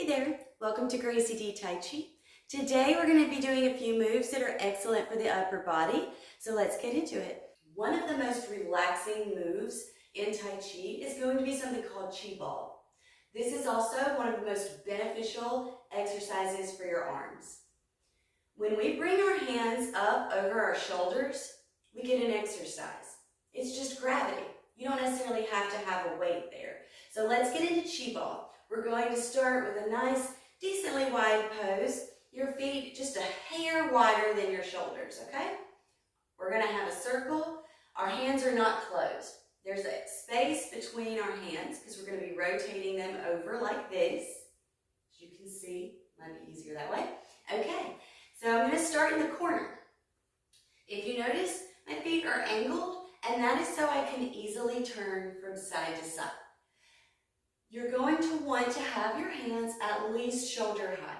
there, welcome to Gracie D Tai Chi. Today we're going to be doing a few moves that are excellent for the upper body, so let's get into it. One of the most relaxing moves in Tai Chi is going to be something called Chi Ball. This is also one of the most beneficial exercises for your arms. When we bring our hands up over our shoulders, we get an exercise. It's just gravity. You don't necessarily have to have a weight there. So let's get into Chi Ball. We're going to start with a nice, decently wide pose. Your feet just a hair wider than your shoulders, okay? We're going to have a circle. Our hands are not closed. There's a space between our hands because we're going to be rotating them over like this. As you can see, might be easier that way. Okay, so I'm going to start in the corner. If you notice, my feet are angled, and that is so I can easily turn from side to side. You're going to want to have your hands at least shoulder height.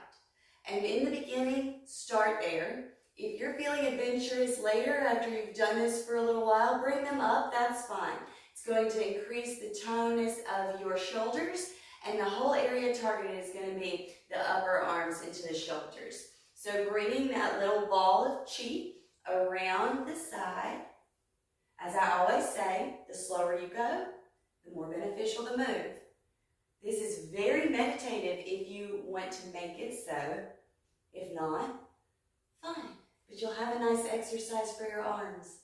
And in the beginning, start there. If you're feeling adventurous later after you've done this for a little while, bring them up, that's fine. It's going to increase the toneness of your shoulders, and the whole area targeted is going to be the upper arms into the shoulders. So bringing that little ball of chi around the side. As I always say, the slower you go, the more beneficial the move. This is very meditative if you want to make it so. If not, fine. But you'll have a nice exercise for your arms.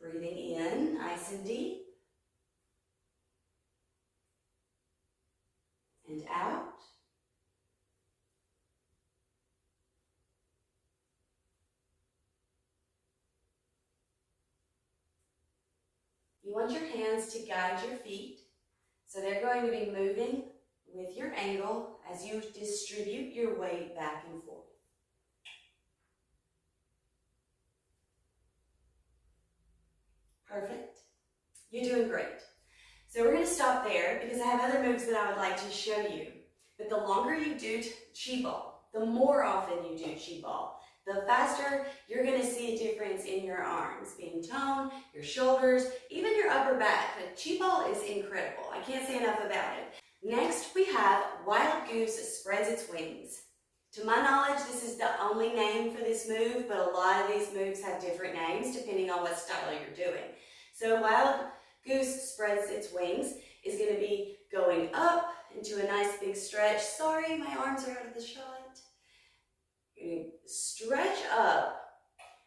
Breathing in, nice and deep. And out. You want your hands to guide your feet, so they're going to be moving with your angle as you distribute your weight back and forth. Perfect. You're doing great. So we're going to stop there because I have other moves that I would like to show you. But the longer you do Chi Ball, the more often you do Chi Ball, the faster you're going to see a difference in your arms being toned, your shoulders, even your upper back. The Chi Ball is incredible. I can't say enough about it. Next, we have Wild Goose Spreads Its Wings. To my knowledge, this is the only name for this move, but a lot of these moves have different names depending on what style you're doing. So Wild Goose Spreads Its Wings is going to be going up into a nice big stretch. Sorry, my arms are out of the shot. You're going to stretch up,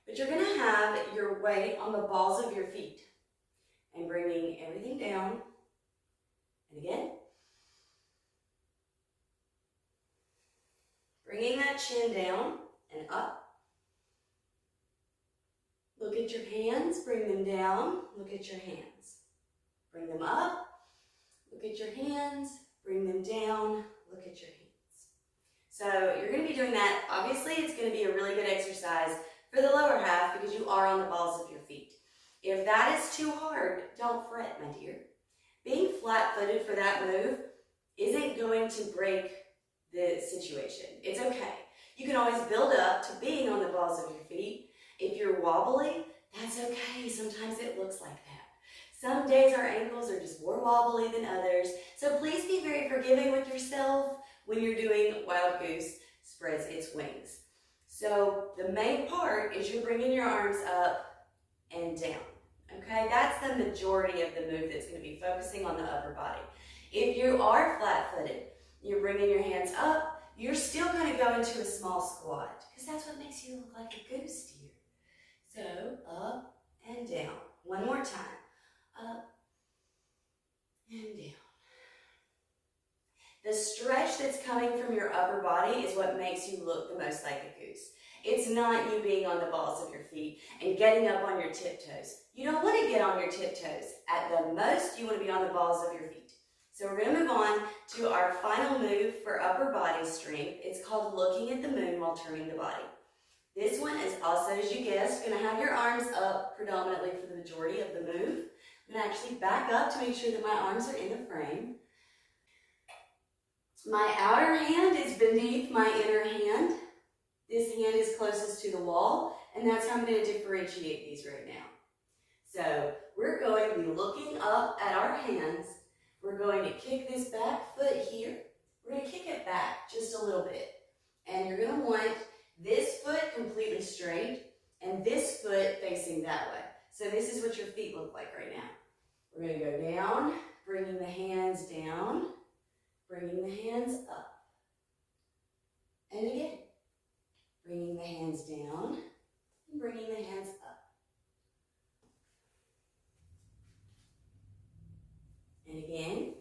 but you're going to have your weight on the balls of your feet and bringing everything down. And again, bringing that chin down and up. Look at your hands, bring them down. Look at your hands. Bring them up. Look at your hands, bring them down. Look at your hands. So you're going to be doing that. Obviously, it's going to be a really good exercise for the lower half because you are on the balls of your feet. If that is too hard, don't fret, my dear. Being flat-footed for that move isn't going to break the situation. It's okay. You can always build up to being on the balls of your feet. If you're wobbly, that's okay. Sometimes it looks like that. Some days our ankles are just more wobbly than others. So please be very forgiving with yourself when you're doing Wild Goose Spreads Its Wings. So the main part is you're bringing your arms up and down. Okay, that's the majority of the move that's going to be focusing on the upper body. If you are flat-footed, you're bringing your hands up, you're still going to go into a small squat because that's what makes you look like a goose, dear. So up and down. One more time. Up and down. The stretch that's coming from your upper body is what makes you look the most like a goose. It's not you being on the balls of your feet and getting up on your tiptoes. You don't want to get on your tiptoes. At the most, you want to be on the balls of your feet. So we're going to move on to our final move for upper body strength. It's called looking at the moon while turning the body. This one is also, as you guessed, going to have your arms up predominantly for the majority of the move. I'm going to actually back up to make sure that my arms are in the frame. My outer hand is beneath my inner hand. This hand is closest to the wall, and that's how I'm going to differentiate these right now. So we're going to be looking up at our hands. We're going to kick this back foot here. We're going to kick it back just a little bit. And you're going to want this foot completely straight and this foot facing that way. So this is what your feet look like right now. We're going to go down, bringing the hands down, bringing the hands up. And again, bringing the hands down and bringing the hands up. And again.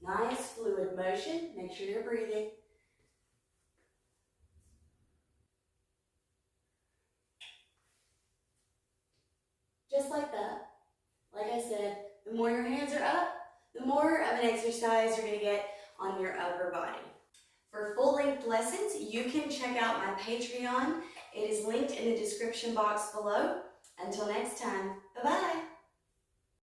Nice fluid motion. Make sure you're breathing. Just like that. Like I said, the more your hands are up, the more of an exercise you're going to get on your upper body. For full-length lessons, you can check out my Patreon. It is linked in the description box below. Until next time.